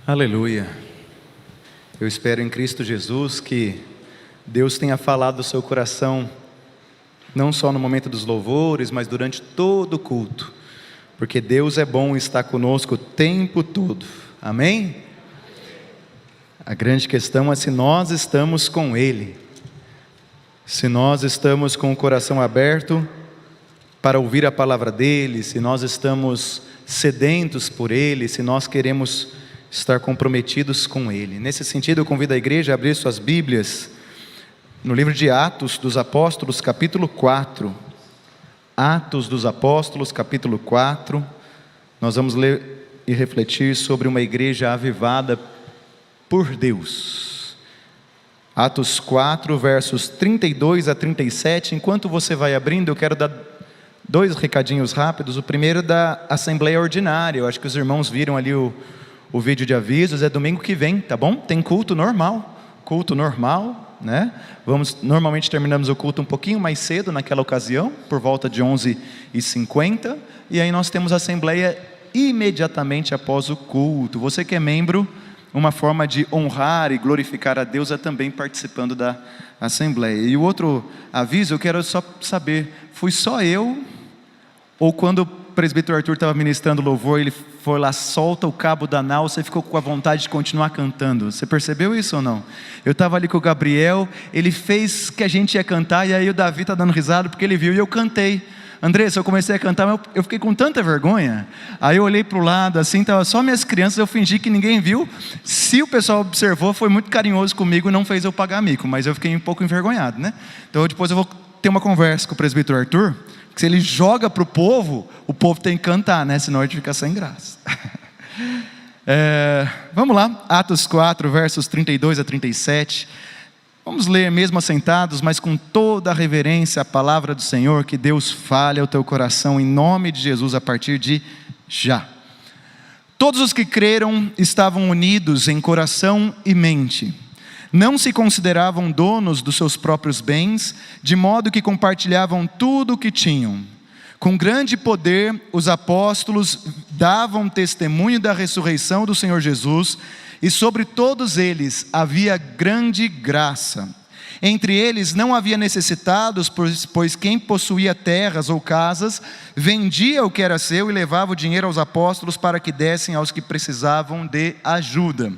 Aleluia. Eu espero em Cristo Jesus que Deus tenha falado do seu coração, não só no momento dos louvores, mas durante todo o culto, porque Deus é bom e está conosco o tempo todo. Amém? A grande questão é se nós estamos com Ele, se nós estamos com o coração aberto para ouvir a palavra dEle, se nós estamos sedentos por Ele, se nós queremos estar comprometidos com Ele. Nesse sentido, eu convido a igreja a abrir suas Bíblias no livro de Atos dos Apóstolos, capítulo 4. Atos dos Apóstolos, capítulo 4. Nós vamos ler e refletir sobre uma igreja avivada por Deus. Atos 4, versos 32 a 37. Enquanto você vai abrindo, eu quero dar dois recadinhos rápidos. O primeiro da Assembleia Ordinária. Eu acho que os irmãos viram ali o vídeo de avisos. É domingo que vem, tá bom? Tem culto normal, né? Normalmente terminamos o culto um pouquinho mais cedo naquela ocasião, por volta de 11h50, e aí nós temos a assembleia imediatamente após o culto. Você que é membro, uma forma de honrar e glorificar a Deus é também participando da assembleia. E o outro aviso, eu quero só saber, fui só eu, ou quando o presbítero Arthur estava ministrando louvor, ele foi lá, solta o cabo da nau, você ficou com a vontade de continuar cantando? Você percebeu isso ou não? Eu estava ali com o Gabriel, ele fez que a gente ia cantar, e aí o Davi está dando risada porque ele viu, e eu cantei. Andressa, eu comecei a cantar, mas eu fiquei com tanta vergonha. Aí eu olhei para o lado, assim, estava só minhas crianças, eu fingi que ninguém viu. Se o pessoal observou, foi muito carinhoso comigo, não fez eu pagar mico, mas eu fiquei um pouco envergonhado, né? Então depois eu vou ter uma conversa com o presbítero Arthur, que se ele joga para o povo tem que cantar, né? Senão a gente fica sem graça. Vamos lá, Atos 4, versos 32 a 37. Vamos ler mesmo assentados, mas com toda a reverência a palavra do Senhor. Que Deus fale ao teu coração em nome de Jesus a partir de já. Todos os que creram estavam unidos em coração e mente. Não se consideravam donos dos seus próprios bens, de modo que compartilhavam tudo o que tinham. Com grande poder, os apóstolos davam testemunho da ressurreição do Senhor Jesus, e sobre todos eles havia grande graça. Entre eles não havia necessitados, pois quem possuía terras ou casas, vendia o que era seu e levava o dinheiro aos apóstolos para que dessem aos que precisavam de ajuda.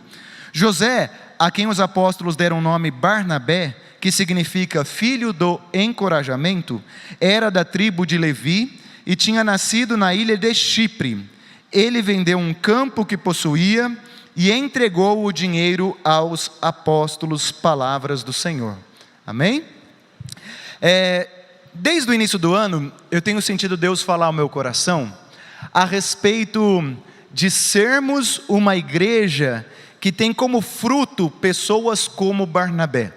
José, a quem os apóstolos deram o nome Barnabé, que significa filho do encorajamento, era da tribo de Levi e tinha nascido na ilha de Chipre. Ele vendeu um campo que possuía e entregou o dinheiro aos apóstolos. Palavras do Senhor. Amém? Desde o início do ano, eu tenho sentido Deus falar ao meu coração a respeito de sermos uma igreja que tem como fruto pessoas como Barnabé.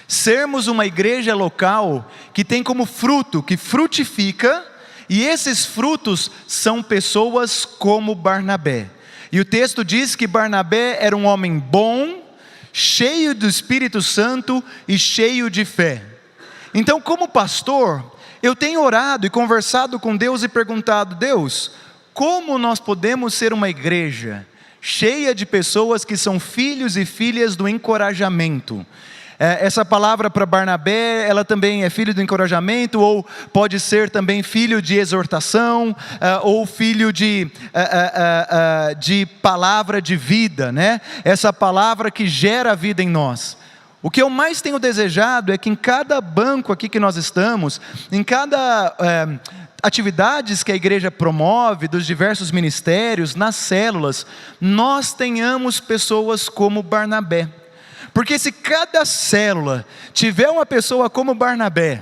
Sermos uma igreja local que tem como fruto, que frutifica, e esses frutos são pessoas como Barnabé. E o texto diz que Barnabé era um homem bom, cheio do Espírito Santo e cheio de fé. Então, como pastor, eu tenho orado e conversado com Deus e perguntado: Deus, como nós podemos ser uma igreja cheia de pessoas que são filhos e filhas do encorajamento? Essa palavra para Barnabé, ela também é filho do encorajamento, ou pode ser também filho de exortação, ou filho de palavra de vida, né? Essa palavra que gera vida em nós. O que eu mais tenho desejado é que em cada banco aqui que nós estamos, em cada atividades que a igreja promove, dos diversos ministérios, nas células, nós tenhamos pessoas como Barnabé. Porque se cada célula tiver uma pessoa como Barnabé,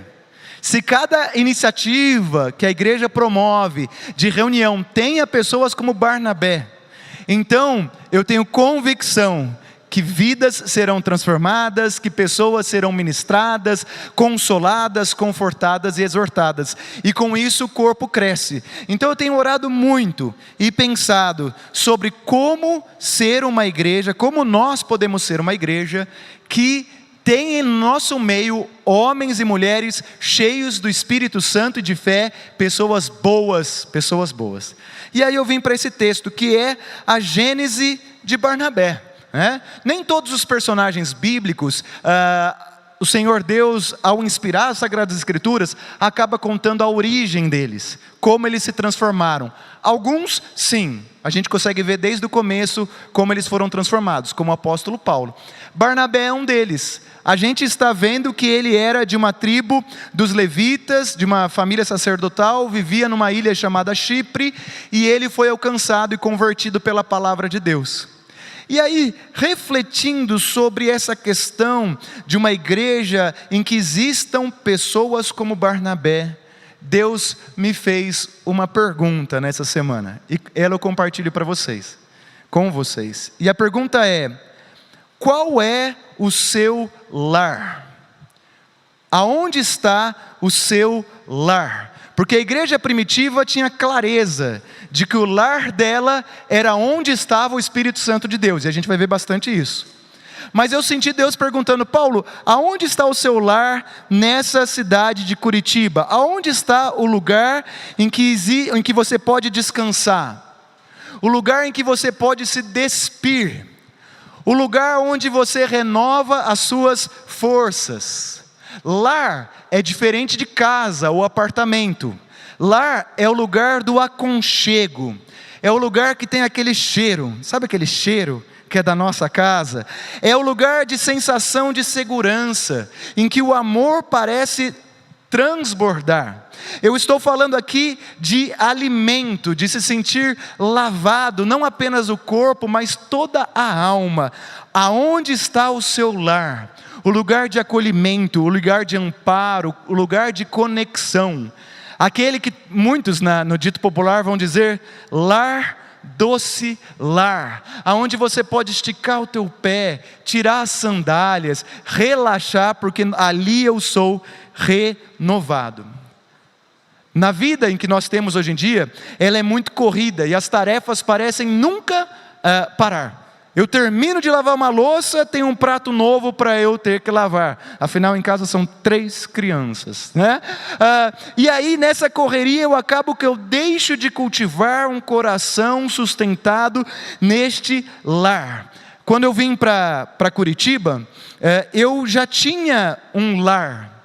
se cada iniciativa que a igreja promove de reunião tenha pessoas como Barnabé, então eu tenho convicção que vidas serão transformadas, que pessoas serão ministradas, consoladas, confortadas e exortadas, e com isso o corpo cresce. Então eu tenho orado muito e pensado sobre como ser uma igreja, como nós podemos ser uma igreja que tem em nosso meio homens e mulheres cheios do Espírito Santo e de fé, pessoas boas. E aí eu vim para esse texto, que é a gênese de Barnabé, né? Nem todos os personagens bíblicos, o Senhor Deus, ao inspirar as Sagradas Escrituras, acaba contando a origem deles, como eles se transformaram. Alguns, sim, a gente consegue ver desde o começo como eles foram transformados, como o apóstolo Paulo. Barnabé é um deles. A gente está vendo que ele era de uma tribo dos levitas, de uma família sacerdotal, vivia numa ilha chamada Chipre, e ele foi alcançado e convertido pela palavra de Deus. E aí, refletindo sobre essa questão de uma igreja em que existam pessoas como Barnabé, Deus me fez uma pergunta nessa semana, e ela eu compartilho com vocês. E a pergunta é: qual é o seu lar? Aonde está o seu lar? Porque a igreja primitiva tinha clareza de que o lar dela era onde estava o Espírito Santo de Deus, e a gente vai ver bastante isso. Mas eu senti Deus perguntando: Paulo, aonde está o seu lar nessa cidade de Curitiba? Aonde está o lugar em que você pode descansar? O lugar em que você pode se despir? O lugar onde você renova as suas forças? Lar é diferente de casa ou apartamento. Lar é o lugar do aconchego, é o lugar que tem aquele cheiro, sabe aquele cheiro que é da nossa casa? É o lugar de sensação de segurança, em que o amor parece transbordar. Eu estou falando aqui de alimento, de se sentir lavado, não apenas o corpo, mas toda a alma. Aonde está o seu lar? O lugar de acolhimento, o lugar de amparo, o lugar de conexão. Aquele que muitos no dito popular vão dizer: lar, doce lar, aonde você pode esticar o teu pé, tirar as sandálias, relaxar, porque ali eu sou renovado. Na vida em que nós temos hoje em dia, ela é muito corrida e as tarefas parecem nunca parar. Eu termino de lavar uma louça, tem um prato novo para eu ter que lavar. Afinal, em casa são 3 crianças, né? E aí, nessa correria, eu acabo que eu deixo de cultivar um coração sustentado neste lar. Quando eu vim para Curitiba, eu já tinha um lar.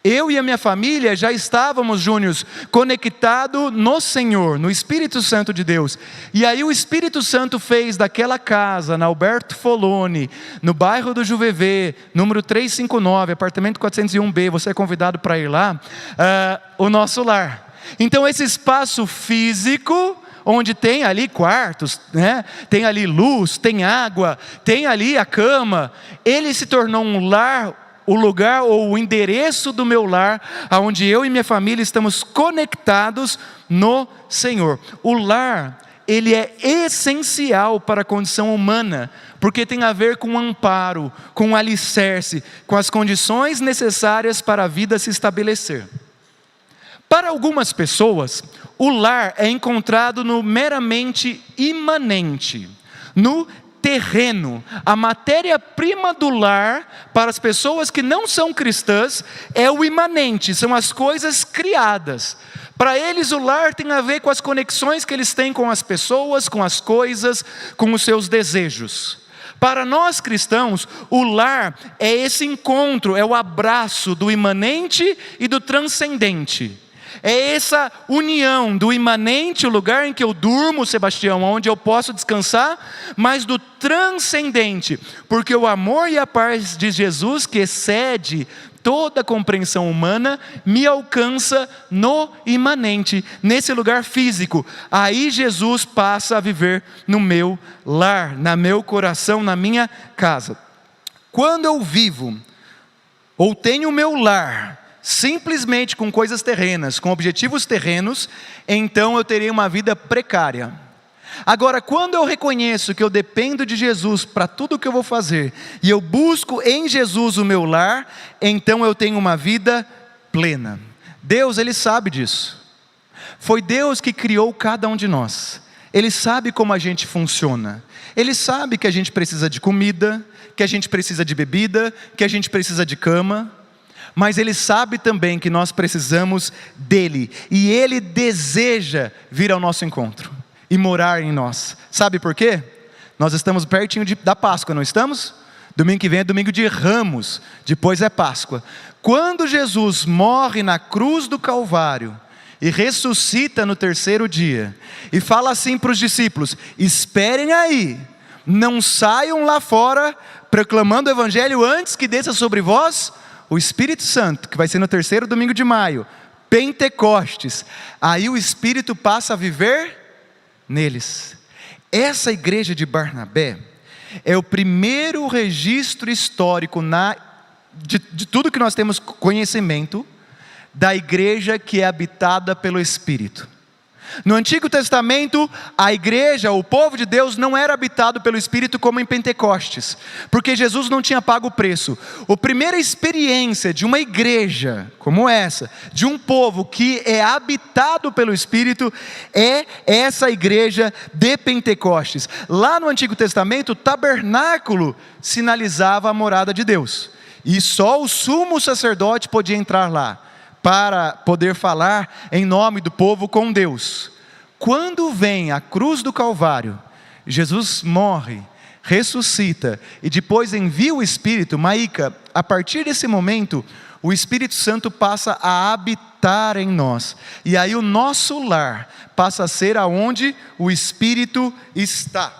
Eu e a minha família já estávamos, Júnior, conectados no Senhor, no Espírito Santo de Deus. E aí o Espírito Santo fez daquela casa, na Alberto Foloni, no bairro do Juvevê, número 359, apartamento 401B, você é convidado para ir lá, o nosso lar. Então esse espaço físico, onde tem ali quartos, né? Tem ali luz, tem água, tem ali a cama, ele se tornou um lar, o lugar ou o endereço do meu lar, onde eu e minha família estamos conectados no Senhor. O lar, ele é essencial para a condição humana, porque tem a ver com amparo, com alicerce, com as condições necessárias para a vida se estabelecer. Para algumas pessoas, o lar é encontrado no meramente imanente, no terreno. A matéria-prima do lar, para as pessoas que não são cristãs, é o imanente, são as coisas criadas. Para eles o lar tem a ver com as conexões que eles têm com as pessoas, com as coisas, com os seus desejos. Para nós cristãos, o lar é esse encontro, é o abraço do imanente e do transcendente. É essa união do imanente, o lugar em que eu durmo, Sebastião, onde eu posso descansar, mas do transcendente, porque o amor e a paz de Jesus, que excede toda a compreensão humana, me alcança no imanente, nesse lugar físico. Aí Jesus passa a viver no meu lar, no meu coração, na minha casa. Quando eu vivo, ou tenho o meu lar, simplesmente com coisas terrenas, com objetivos terrenos, então eu terei uma vida precária. Agora, quando eu reconheço que eu dependo de Jesus para tudo o que eu vou fazer, e eu busco em Jesus o meu lar, então eu tenho uma vida plena. Deus, Ele sabe disso. Foi Deus que criou cada um de nós. Ele sabe como a gente funciona. Ele sabe que a gente precisa de comida, que a gente precisa de bebida, que a gente precisa de cama. Mas Ele sabe também que nós precisamos dEle, e Ele deseja vir ao nosso encontro e morar em nós. Sabe por quê? Nós estamos pertinho da Páscoa, não estamos? Domingo que vem é domingo de Ramos, depois é Páscoa. Quando Jesus morre na cruz do Calvário e ressuscita no terceiro dia, e fala assim para os discípulos: esperem aí, não saiam lá fora proclamando o Evangelho antes que desça sobre vós o Espírito Santo, que vai ser no terceiro domingo de maio, Pentecostes. Aí o Espírito passa a viver neles. Essa igreja de Barnabé é o primeiro registro histórico de tudo que nós temos conhecimento da igreja que é habitada pelo Espírito. No Antigo Testamento, a igreja, o povo de Deus, não era habitado pelo Espírito como em Pentecostes, porque Jesus não tinha pago o preço. A primeira experiência de uma igreja como essa, de um povo que é habitado pelo Espírito, é essa igreja de Pentecostes. Lá no Antigo Testamento, o tabernáculo sinalizava a morada de Deus, e só o sumo sacerdote podia entrar lá para poder falar em nome do povo com Deus. Quando vem a cruz do Calvário, Jesus morre, ressuscita e depois envia o Espírito. Maíca, a partir desse momento, o Espírito Santo passa a habitar em nós, e aí o nosso lar passa a ser aonde o Espírito está.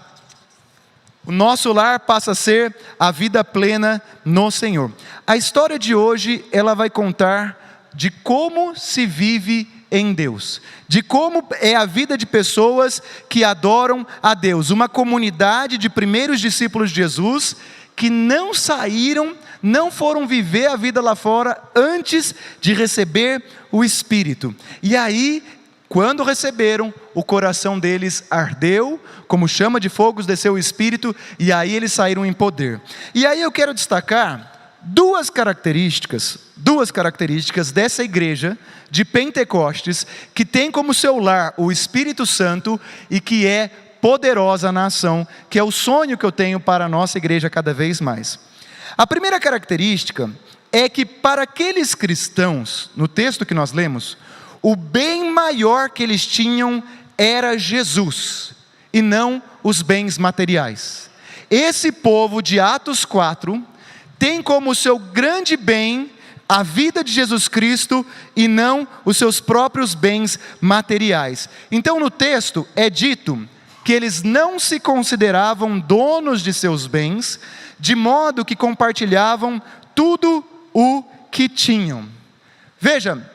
O nosso lar passa a ser a vida plena no Senhor. A história de hoje, ela vai contar de como se vive em Deus, de como é a vida de pessoas que adoram a Deus, uma comunidade de primeiros discípulos de Jesus, que não saíram, não foram viver a vida lá fora, antes de receber o Espírito, e aí, quando receberam, o coração deles ardeu, como chama de fogo desceu o Espírito, e aí eles saíram em poder. E aí eu quero destacar duas características dessa igreja de Pentecostes, que tem como seu lar o Espírito Santo e que é poderosa na ação, que é o sonho que eu tenho para a nossa igreja cada vez mais. A primeira característica é que para aqueles cristãos, no texto que nós lemos, o bem maior que eles tinham era Jesus, e não os bens materiais. Esse povo de Atos 4 tem como seu grande bem a vida de Jesus Cristo e não os seus próprios bens materiais. Então no texto é dito que eles não se consideravam donos de seus bens, de modo que compartilhavam tudo o que tinham. Veja,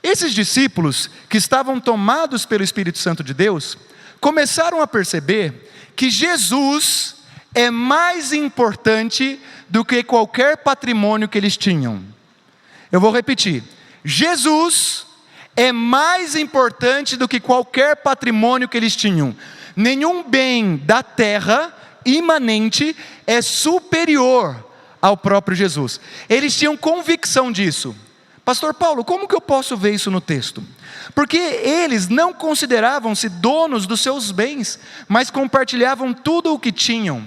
esses discípulos que estavam tomados pelo Espírito Santo de Deus, começaram a perceber que Jesus é mais importante do que qualquer patrimônio que eles tinham. Eu vou repetir: Jesus é mais importante do que qualquer patrimônio que eles tinham. Nenhum bem da terra imanente é superior ao próprio Jesus. Eles tinham convicção disso. Pastor Paulo, como que eu posso ver isso no texto? Porque eles não consideravam-se donos dos seus bens, mas compartilhavam tudo o que tinham.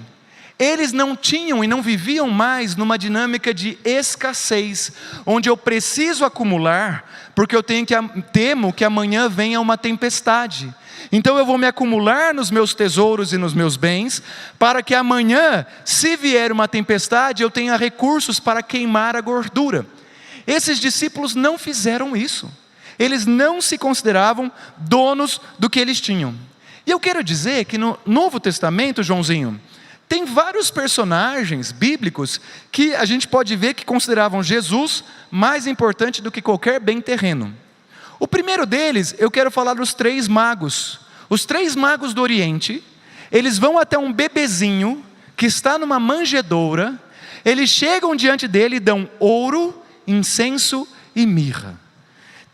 Eles não tinham e não viviam mais numa dinâmica de escassez, onde eu preciso acumular, porque eu temo que amanhã venha uma tempestade. Então eu vou me acumular nos meus tesouros e nos meus bens, para que amanhã, se vier uma tempestade, eu tenha recursos para queimar a gordura. Esses discípulos não fizeram isso. Eles não se consideravam donos do que eles tinham. E eu quero dizer que no Novo Testamento, Joãozinho, tem vários personagens bíblicos que a gente pode ver que consideravam Jesus mais importante do que qualquer bem terreno. O primeiro deles, eu quero falar dos 3 magos. Os 3 magos do Oriente, eles vão até um bebezinho que está numa manjedoura, eles chegam diante dele e dão ouro, incenso e mirra.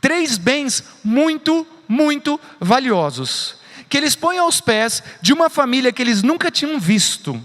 3 bens muito, muito valiosos, que eles põem aos pés de uma família que eles nunca tinham visto,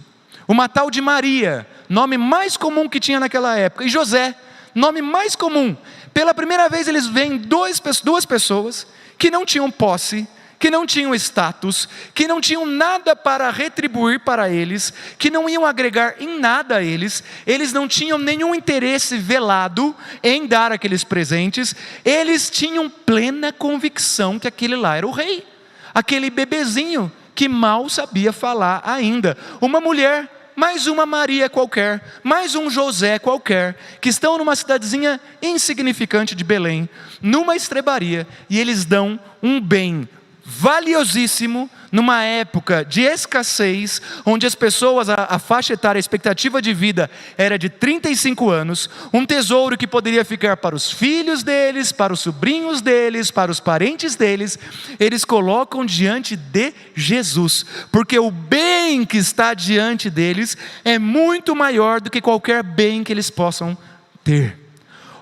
uma tal de Maria, nome mais comum que tinha naquela época, e José, nome mais comum. Pela primeira vez eles veem duas pessoas que não tinham posse, que não tinham status, que não tinham nada para retribuir para eles, que não iam agregar em nada a eles, eles não tinham nenhum interesse velado em dar aqueles presentes, eles tinham plena convicção que aquele lá era o rei, aquele bebezinho que mal sabia falar ainda. Uma mulher, mais uma Maria qualquer, mais um José qualquer, que estão numa cidadezinha insignificante de Belém, numa estrebaria, e eles dão um bem valiosíssimo, numa época de escassez, onde as pessoas, a faixa etária, a expectativa de vida era de 35 anos, um tesouro que poderia ficar para os filhos deles, para os sobrinhos deles, para os parentes deles, eles colocam diante de Jesus, porque o bem que está diante deles é muito maior do que qualquer bem que eles possam ter.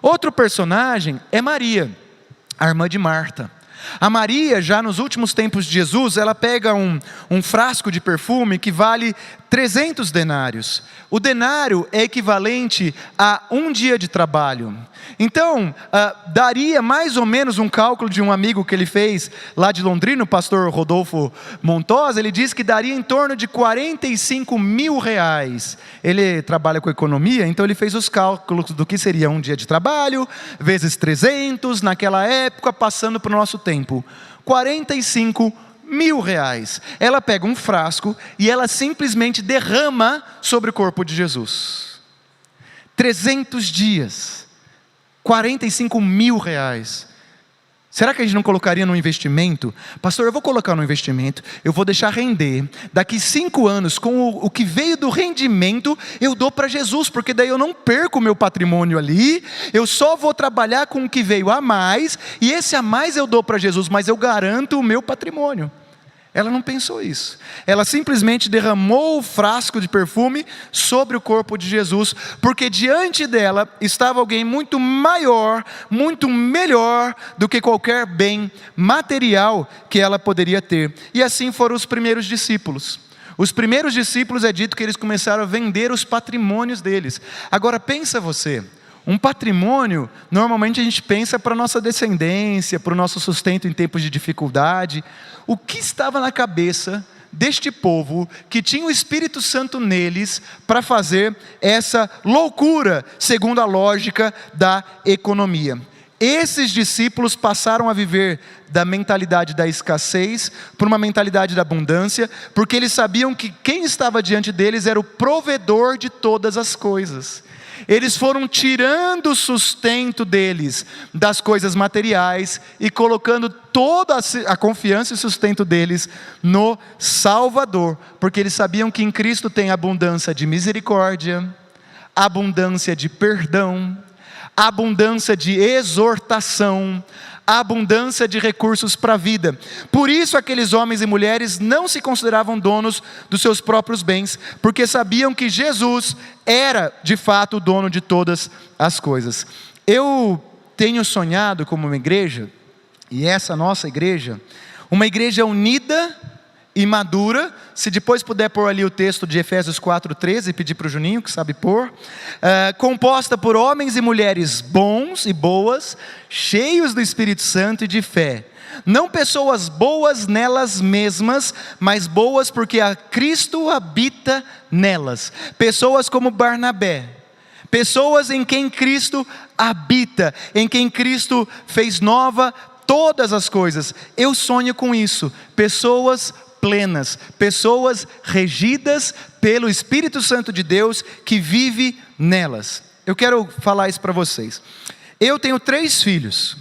Outro personagem é Maria, a irmã de Marta. A Maria, já nos últimos tempos de Jesus, ela pega um frasco de perfume que vale 300 denários. O denário é equivalente a um dia de trabalho. Então, daria mais ou menos um cálculo de um amigo que ele fez lá de Londrina, o pastor Rodolfo Montosa. Ele disse que daria em torno de 45 mil reais. Ele trabalha com economia, então ele fez os cálculos do que seria um dia de trabalho, vezes 300, naquela época, passando para o nosso tempo. 45 mil reais. Ela pega um frasco e ela simplesmente derrama sobre o corpo de Jesus. 300 dias. 45 mil reais. Será que a gente não colocaria no investimento? Pastor, eu vou colocar no investimento, eu vou deixar render. Daqui 5 anos, com o que veio do rendimento, eu dou para Jesus, porque daí eu não perco o meu patrimônio ali, eu só vou trabalhar com o que veio a mais, e esse a mais eu dou para Jesus, mas eu garanto o meu patrimônio. Ela não pensou isso. Ela simplesmente derramou o frasco de perfume sobre o corpo de Jesus, porque diante dela estava alguém muito maior, muito melhor do que qualquer bem material que ela poderia ter. E assim foram os primeiros discípulos. Os primeiros discípulos é dito que eles começaram a vender os patrimônios deles. Agora pensa você, um patrimônio, normalmente a gente pensa para a nossa descendência, para o nosso sustento em tempos de dificuldade. O que estava na cabeça deste povo, que tinha o Espírito Santo neles, para fazer essa loucura, segundo a lógica da economia? Esses discípulos passaram a viver da mentalidade da escassez para uma mentalidade da abundância, porque eles sabiam que quem estava diante deles era o provedor de todas as coisas. Eles foram tirando o sustento deles das coisas materiais e colocando toda a confiança e sustento deles no Salvador, porque eles sabiam que em Cristo tem abundância de misericórdia, abundância de perdão, abundância de exortação, abundância de recursos para a vida. Por isso aqueles homens e mulheres não se consideravam donos dos seus próprios bens, porque sabiam que Jesus era de fato o dono de todas as coisas. Eu tenho sonhado como uma igreja, e essa nossa igreja, uma igreja unida e madura. Se depois puder pôr ali o texto de Efésios 4:13, pedir para o Juninho que sabe pôr, composta por homens e mulheres bons e boas, cheios do Espírito Santo e de fé, não pessoas boas nelas mesmas, mas boas porque a Cristo habita nelas, pessoas como Barnabé, pessoas em quem Cristo habita, em quem Cristo fez nova todas as coisas. Eu sonho com isso, pessoas plenas, pessoas regidas pelo Espírito Santo de Deus que vive nelas. Eu quero falar isso para vocês. Eu tenho 3 filhos.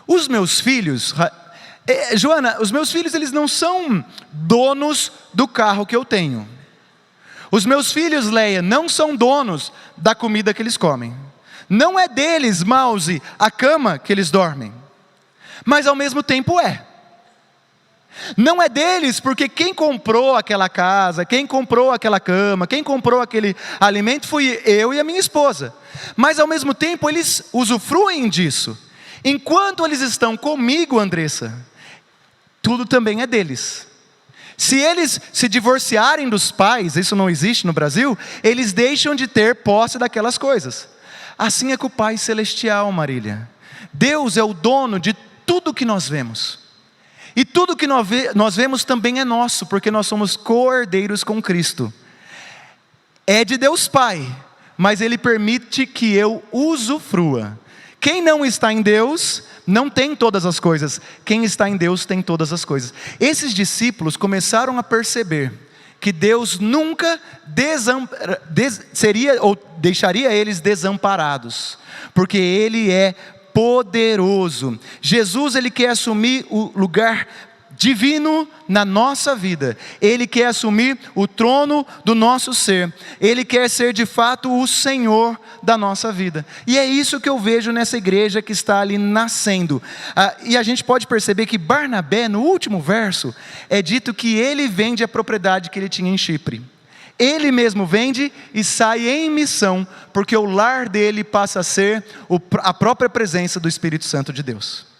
Os meus filhos, Joana, os meus filhos, eles não são donos do carro que eu tenho. Os meus filhos, Leia, não são donos da comida que eles comem. Não é deles, Mouse, a cama que eles dormem. Mas ao mesmo tempo é. Não é deles, porque quem comprou aquela casa, quem comprou aquela cama, quem comprou aquele alimento fui eu e a minha esposa. Mas ao mesmo tempo eles usufruem disso. Enquanto eles estão comigo, Andressa, tudo também é deles. Se eles se divorciarem dos pais, isso não existe no Brasil, eles deixam de ter posse daquelas coisas. Assim é com o Pai Celestial, Marília. Deus é o dono de tudo que nós vemos. E tudo que nós vemos também é nosso, porque nós somos co-herdeiros com Cristo. É de Deus Pai, mas Ele permite que eu usufrua, Quem não está em Deus não tem todas as coisas. Quem está em Deus tem todas as coisas. Esses discípulos começaram a perceber que Deus nunca seria ou deixaria eles desamparados, porque Ele é poderoso. Jesus, Ele quer assumir o lugar divino na nossa vida. Ele quer assumir o trono do nosso ser. Ele quer ser de fato o Senhor da nossa vida. E é isso que eu vejo nessa igreja que está ali nascendo. E a gente pode perceber que Barnabé, no último verso, é dito que ele vende a propriedade que ele tinha em Chipre. Ele mesmo vende e sai em missão, porque o lar dele passa a ser a própria presença do Espírito Santo de Deus.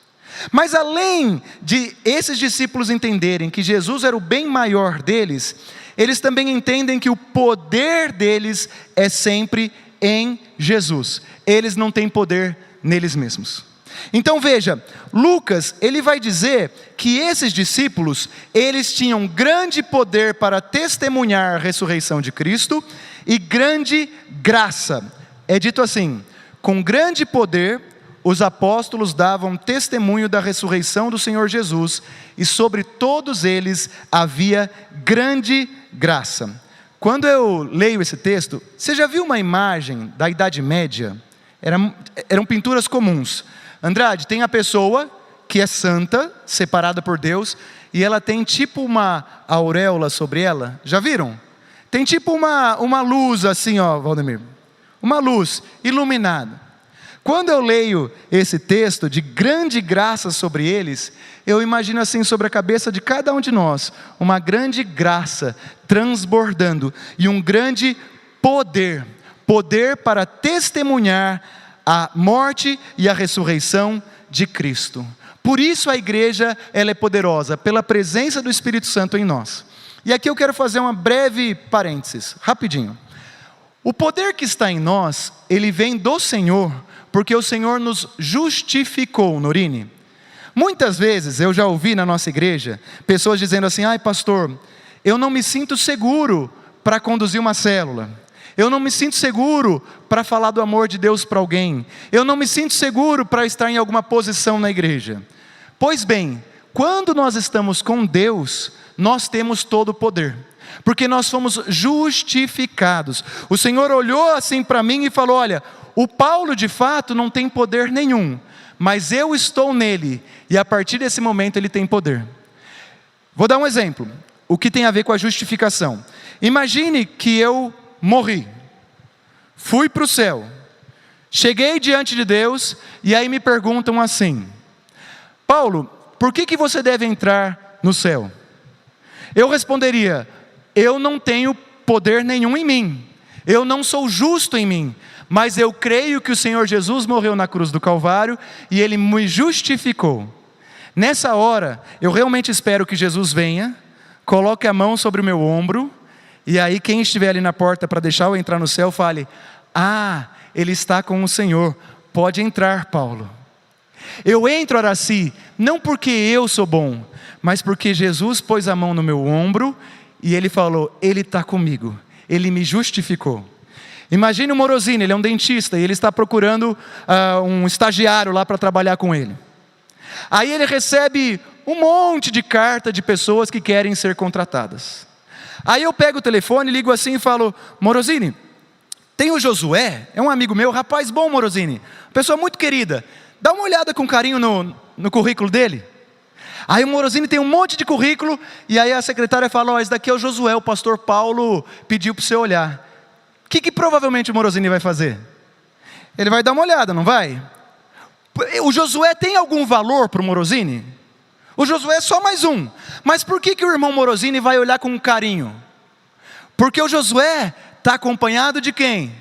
Mas além de esses discípulos entenderem que Jesus era o bem maior deles, eles também entendem que o poder deles é sempre em Jesus. Eles não têm poder neles mesmos. Então veja, Lucas, ele vai dizer que esses discípulos, eles tinham grande poder para testemunhar a ressurreição de Cristo e grande graça. É dito assim: com grande poder os apóstolos davam testemunho da ressurreição do Senhor Jesus, e sobre todos eles havia grande graça. Quando eu leio esse texto, você já viu uma imagem da Idade Média? Eram pinturas comuns. Andrade, tem a pessoa que é santa, separada por Deus, e ela tem tipo uma auréola sobre ela. Já viram? Tem tipo uma luz assim, ó, Valdemir. Uma luz iluminada. Quando eu leio esse texto de grande graça sobre eles, eu imagino assim sobre a cabeça de cada um de nós, uma grande graça transbordando e um grande poder para testemunhar a morte e a ressurreição de Cristo. Por isso a igreja, ela é poderosa, pela presença do Espírito Santo em nós. E aqui eu quero fazer uma breve parênteses, rapidinho. O poder que está em nós, ele vem do Senhor, porque o Senhor nos justificou, Norine. Muitas vezes eu já ouvi na nossa igreja pessoas dizendo assim: ai pastor, eu não me sinto seguro para conduzir uma célula. Eu não me sinto seguro para falar do amor de Deus para alguém. Eu não me sinto seguro para estar em alguma posição na igreja. Pois bem, quando nós estamos com Deus, nós temos todo o poder, porque nós fomos justificados. O Senhor olhou assim para mim e falou: olha, o Paulo de fato não tem poder nenhum, mas eu estou nele, e a partir desse momento ele tem poder. Vou dar um exemplo, o que tem a ver com a justificação. Imagine que eu morri, fui para o céu, cheguei diante de Deus, e aí me perguntam assim: Paulo, por que você deve entrar no céu? Eu responderia: eu não tenho poder nenhum em mim, eu não sou justo em mim, mas eu creio que o Senhor Jesus morreu na cruz do Calvário e Ele me justificou. Nessa hora, eu realmente espero que Jesus venha, coloque a mão sobre o meu ombro, e aí quem estiver ali na porta para deixar eu entrar no céu, fale: ah, Ele está com o Senhor, pode entrar, Paulo. Eu entro, Araci, não porque eu sou bom, mas porque Jesus pôs a mão no meu ombro, e Ele falou: Ele está comigo, Ele me justificou. Imagine o Morosini, ele é um dentista, e ele está procurando um estagiário lá para trabalhar com ele. Aí ele recebe um monte de carta de pessoas que querem ser contratadas. Aí eu pego o telefone, ligo assim e falo: Morosini, tem o Josué, é um amigo meu, rapaz bom, Morosini, pessoa muito querida, dá uma olhada com carinho no currículo dele. Aí o Morosini tem um monte de currículo, e aí a secretária fala: ó, esse daqui é o Josué, o pastor Paulo pediu para você olhar. O que provavelmente o Morosini vai fazer? Ele vai dar uma olhada, não vai? O Josué tem algum valor para o Morosini? O Josué é só mais um. Mas por que o irmão Morosini vai olhar com carinho? Porque o Josué está acompanhado de quem?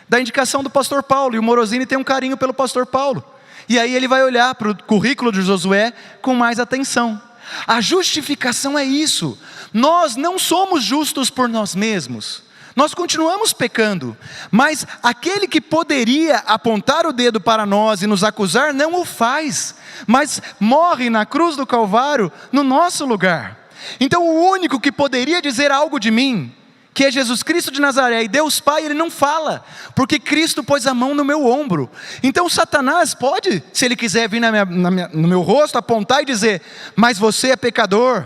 Da indicação do pastor Paulo, e o Morosini tem um carinho pelo pastor Paulo. E aí ele vai olhar para o currículo de Josué com mais atenção. A justificação é isso. Nós não somos justos por nós mesmos. Nós continuamos pecando, mas aquele que poderia apontar o dedo para nós e nos acusar, não o faz, mas morre na cruz do Calvário no nosso lugar. Então o único que poderia dizer algo de mim, que é Jesus Cristo de Nazaré, e Deus Pai, Ele não fala, porque Cristo pôs a mão no meu ombro. Então Satanás pode, se ele quiser vir no meu rosto, apontar e dizer: mas você é pecador,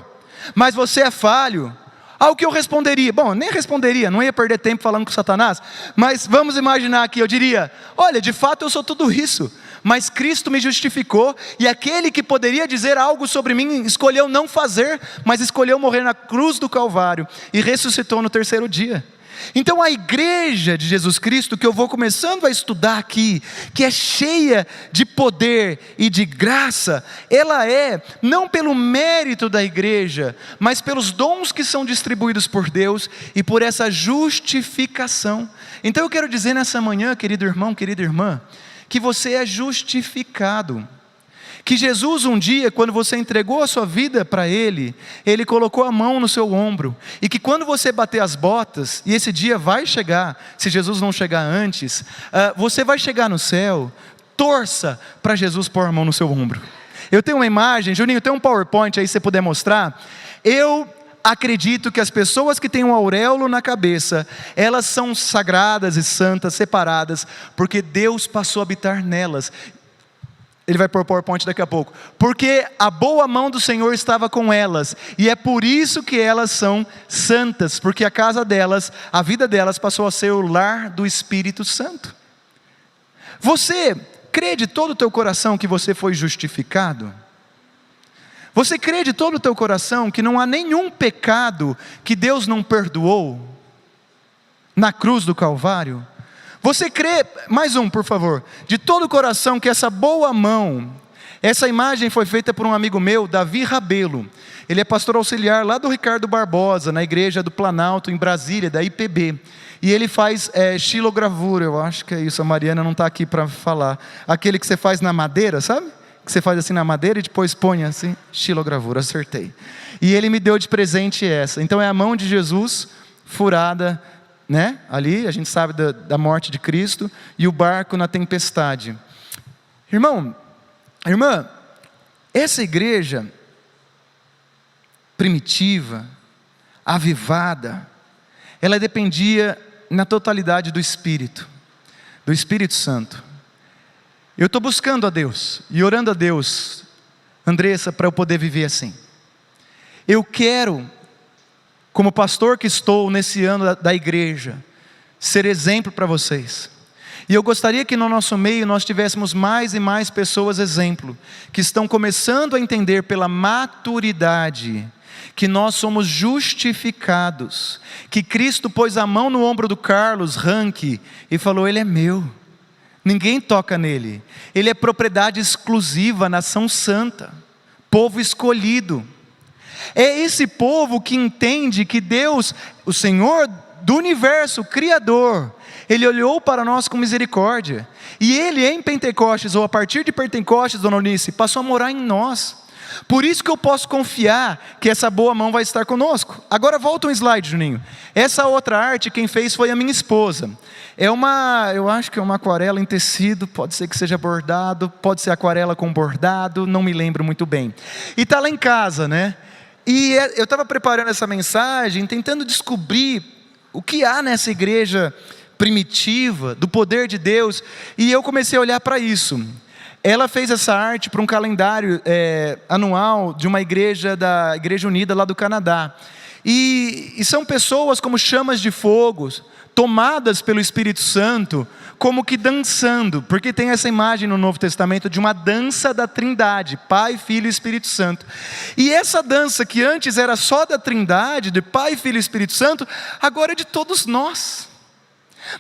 mas você é falho. Ao que eu responderia? Bom, nem responderia, não ia perder tempo falando com Satanás, mas vamos imaginar aqui, eu diria: olha, de fato eu sou tudo isso, mas Cristo me justificou, e aquele que poderia dizer algo sobre mim, escolheu não fazer, mas escolheu morrer na cruz do Calvário, e ressuscitou no terceiro dia. Então a igreja de Jesus Cristo, que eu vou começando a estudar aqui, que é cheia de poder e de graça, ela é, não pelo mérito da igreja, mas pelos dons que são distribuídos por Deus, e por essa justificação. Então eu quero dizer nessa manhã, querido irmão, querida irmã, que você é justificado, que Jesus um dia, quando você entregou a sua vida para Ele, Ele colocou a mão no seu ombro, e que quando você bater as botas, e esse dia vai chegar, se Jesus não chegar antes, você vai chegar no céu, torça para Jesus pôr a mão no seu ombro. Eu tenho uma imagem, Juninho, tem um PowerPoint aí se você puder mostrar. Eu acredito que as pessoas que têm um auréolo na cabeça, elas são sagradas e santas, separadas, porque Deus passou a habitar nelas. Ele vai pôr o PowerPoint daqui a pouco. Porque a boa mão do Senhor estava com elas, e é por isso que elas são santas, porque a casa delas, a vida delas passou a ser o lar do Espírito Santo. Você crê de todo o teu coração que você foi justificado? Você crê de todo o teu coração que não há nenhum pecado que Deus não perdoou na cruz do Calvário? Você crê, mais um por favor, de todo o coração que essa boa mão, essa imagem foi feita por um amigo meu, Davi Rabelo. Ele é pastor auxiliar lá do Ricardo Barbosa, na igreja do Planalto, em Brasília, da IPB. E ele faz xilogravura, eu acho que é isso, a Mariana não está aqui para falar. Aquele que você faz na madeira, sabe? Que você faz assim na madeira e depois põe assim, xilogravura, acertei. E ele me deu de presente essa. Então é a mão de Jesus furada, né? Ali a gente sabe da morte de Cristo, e o barco na tempestade. Irmão, irmã, essa igreja primitiva, avivada, ela dependia na totalidade do Espírito Santo. Eu estou buscando a Deus e orando a Deus, Andressa, para eu poder viver assim. Eu quero, como pastor que estou nesse ano da igreja, ser exemplo para vocês. E eu gostaria que no nosso meio nós tivéssemos mais e mais pessoas exemplo, que estão começando a entender pela maturidade, que nós somos justificados, que Cristo pôs a mão no ombro do Carlos Ranque e falou: ele é meu, ninguém toca nele, ele é propriedade exclusiva, nação santa, povo escolhido. É esse povo que entende que Deus, o Senhor do universo, o Criador, Ele olhou para nós com misericórdia, e Ele em Pentecostes, ou a partir de Pentecostes, dona Eunice, passou a morar em nós. Por isso que eu posso confiar que essa boa mão vai estar conosco. Agora volta um slide, Juninho. Essa outra arte quem fez foi a minha esposa. Eu acho que é uma aquarela em tecido, pode ser que seja bordado, pode ser aquarela com bordado, não me lembro muito bem. E está lá em casa, né? E eu estava preparando essa mensagem, tentando descobrir o que há nessa igreja primitiva, do poder de Deus, e eu comecei a olhar para isso. Ela fez essa arte para um calendário anual de uma igreja, da Igreja Unida lá do Canadá. E são pessoas como chamas de fogo, tomadas pelo Espírito Santo, como que dançando, porque tem essa imagem no Novo Testamento de uma dança da Trindade, Pai, Filho e Espírito Santo. E essa dança que antes era só da Trindade, de Pai, Filho e Espírito Santo, agora é de todos nós.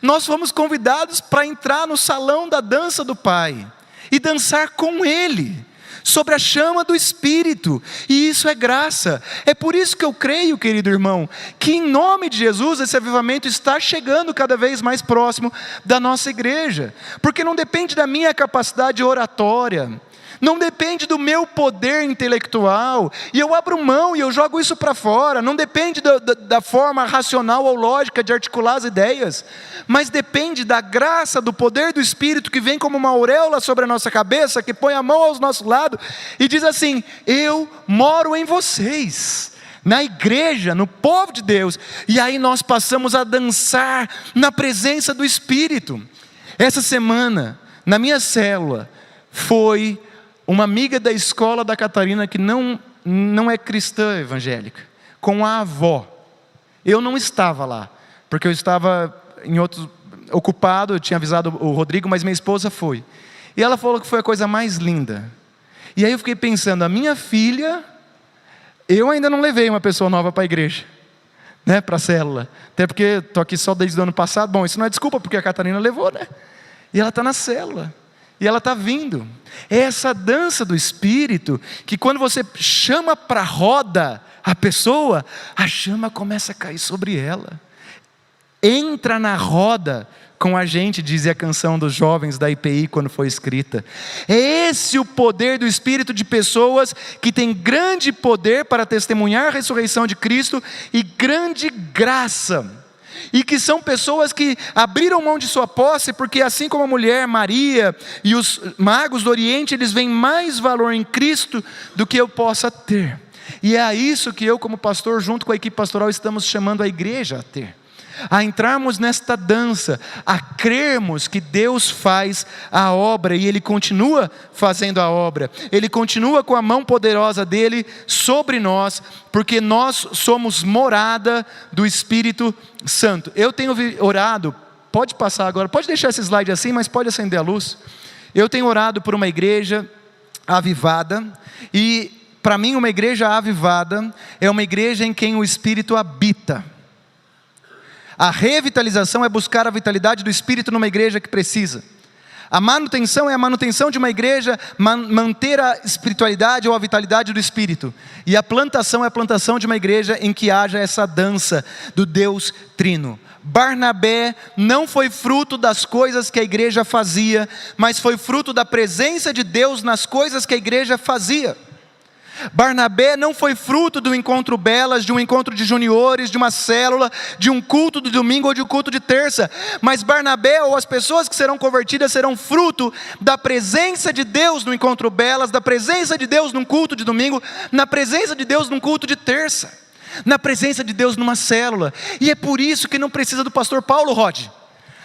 Nós fomos convidados para entrar no salão da dança do Pai e dançar com Ele, sobre a chama do Espírito, e isso é graça. É por isso que eu creio, querido irmão, que em nome de Jesus esse avivamento está chegando cada vez mais próximo da nossa igreja, porque não depende da minha capacidade oratória, não depende do meu poder intelectual, e eu abro mão e eu jogo isso para fora. Não depende da forma racional ou lógica de articular as ideias, mas depende da graça, do poder do Espírito, que vem como uma auréola sobre a nossa cabeça, que põe a mão ao nosso lado e diz assim: eu moro em vocês, na igreja, no povo de Deus, e aí nós passamos a dançar na presença do Espírito. Essa semana, na minha célula, foi uma amiga da escola da Catarina, que não é cristã evangélica, com a avó. Eu não estava lá, porque eu estava ocupado, eu tinha avisado o Rodrigo, mas minha esposa foi. E ela falou que foi a coisa mais linda. E aí eu fiquei pensando, a minha filha, eu ainda não levei uma pessoa nova para a igreja, né, para a célula. Até porque estou aqui só desde o ano passado. Bom, isso não é desculpa, porque a Catarina levou, né? E ela está na célula. E ela está vindo. É essa dança do Espírito, que quando você chama para a roda a pessoa, a chama começa a cair sobre ela. Entra na roda com a gente, dizia a canção dos jovens da IPI quando foi escrita. É esse o poder do Espírito, de pessoas que têm grande poder para testemunhar a ressurreição de Cristo e grande graça. E que são pessoas que abriram mão de sua posse, porque assim como a mulher Maria e os magos do Oriente, eles veem mais valor em Cristo do que eu possa ter. E é a isso que eu, como pastor, junto com a equipe pastoral, estamos chamando a igreja a ter. A entrarmos nesta dança, a crermos que Deus faz a obra, e Ele continua fazendo a obra, Ele continua com a mão poderosa dEle sobre nós, porque nós somos morada do Espírito Santo. Eu tenho orado, pode passar agora, pode deixar esse slide assim, mas pode acender a luz. Eu tenho orado por uma igreja avivada, e para mim uma igreja avivada é uma igreja em quem o Espírito habita. A revitalização é buscar a vitalidade do Espírito numa igreja que precisa. A manutenção é a manutenção de uma igreja, manter a espiritualidade ou a vitalidade do Espírito. E a plantação é a plantação de uma igreja em que haja essa dança do Deus Trino. Barnabé não foi fruto das coisas que a igreja fazia, mas foi fruto da presença de Deus nas coisas que a igreja fazia. Barnabé não foi fruto do encontro Belas, de um encontro de juniores, de uma célula, de um culto de domingo ou de um culto de terça. Mas Barnabé, ou as pessoas que serão convertidas, serão fruto da presença de Deus no encontro Belas, da presença de Deus num culto de domingo, na presença de Deus num culto de terça, na presença de Deus numa célula. E é por isso que não precisa do pastor Paulo Rod,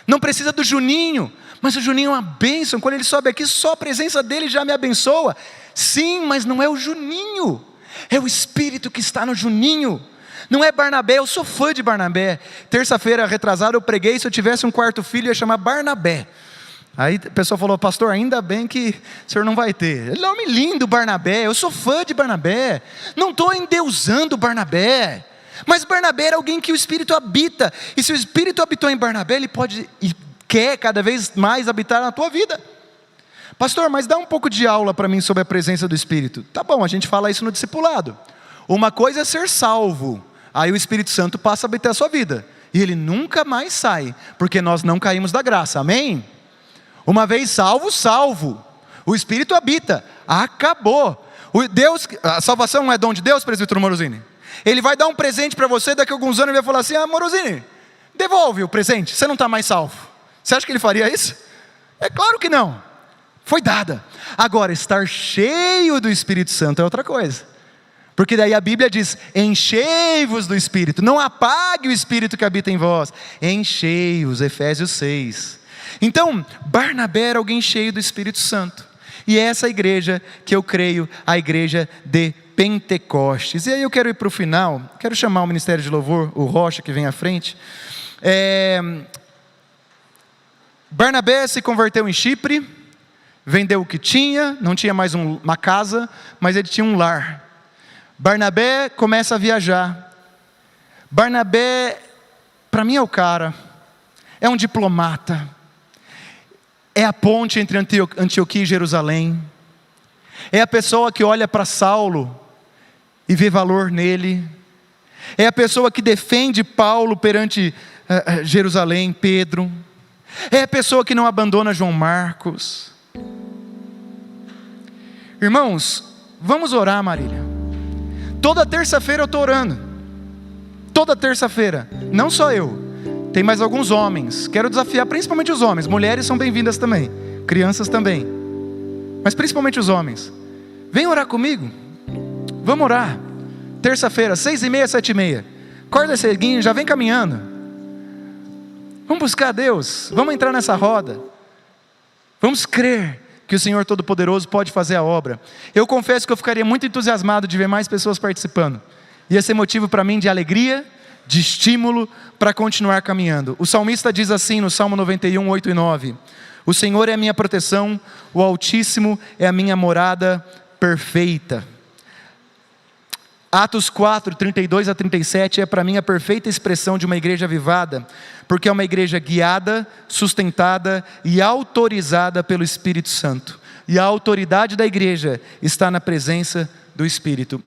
não precisa do Juninho, mas o Juninho é uma bênção. Quando ele sobe aqui, só a presença dele já me abençoa. Sim, mas não é o Juninho, é o Espírito que está no Juninho. Não é Barnabé. Eu sou fã de Barnabé. Terça-feira retrasada eu preguei, se eu tivesse um quarto filho ia chamar Barnabé. Aí a pessoa falou, pastor, ainda bem que o senhor não vai ter. Nome lindo, Barnabé. Eu sou fã de Barnabé. Não estou endeusando Barnabé, mas Barnabé era alguém que o Espírito habita. E se o Espírito habitou em Barnabé, ele pode e quer cada vez mais habitar na tua vida. Pastor, mas dá um pouco de aula para mim sobre a presença do Espírito. Tá bom, a gente fala isso no discipulado. Uma coisa é ser salvo, aí o Espírito Santo passa a habitar a sua vida, e ele nunca mais sai, porque nós não caímos da graça, amém? Uma vez salvo, salvo, o Espírito habita, acabou. A salvação não é dom de Deus, presbítero Morosini? Ele vai dar um presente para você, daqui a alguns anos ele vai falar assim, Morosini, devolve o presente, você não está mais salvo. Você acha que ele faria isso? É claro que não. Foi dada. Agora, estar cheio do Espírito Santo é outra coisa. Porque daí a Bíblia diz, enchei-vos do Espírito. Não apague o Espírito que habita em vós. Enchei-os, Efésios 6. Então, Barnabé era alguém cheio do Espírito Santo. E é essa igreja que eu creio, a igreja de Pentecostes. E aí eu quero ir para o final, quero chamar o Ministério de Louvor, o Rocha que vem à frente. Barnabé se converteu em Chipre, vendeu o que tinha, não tinha mais uma casa, mas ele tinha um lar. Barnabé começa a viajar. Barnabé, para mim é o cara, é um diplomata, é a ponte entre Antioquia e Jerusalém, é a pessoa que olha para Saulo e vê valor nele, é a pessoa que defende Paulo perante Jerusalém, Pedro, é a pessoa que não abandona João Marcos. Irmãos, vamos orar, Marília. Toda terça-feira eu estou orando. Toda terça-feira. Não só eu. Tem mais alguns homens. Quero desafiar principalmente os homens. Mulheres são bem-vindas também. Crianças também. Mas principalmente os homens. Vem orar comigo. Vamos orar. terça-feira, 6h30, 7h30. Acorda ceguinho, já vem caminhando. Vamos buscar Deus, vamos entrar nessa roda. Vamos crer que o Senhor Todo-Poderoso pode fazer a obra. Eu confesso que eu ficaria muito entusiasmado de ver mais pessoas participando. Ia ser motivo para mim de alegria, de estímulo para continuar caminhando. O salmista diz assim no Salmo 91, 8 e 9: o Senhor é a minha proteção, o Altíssimo é a minha morada perfeita. Atos 4, 32 a 37 é para mim a perfeita expressão de uma igreja avivada, porque é uma igreja guiada, sustentada e autorizada pelo Espírito Santo. E a autoridade da igreja está na presença do Espírito.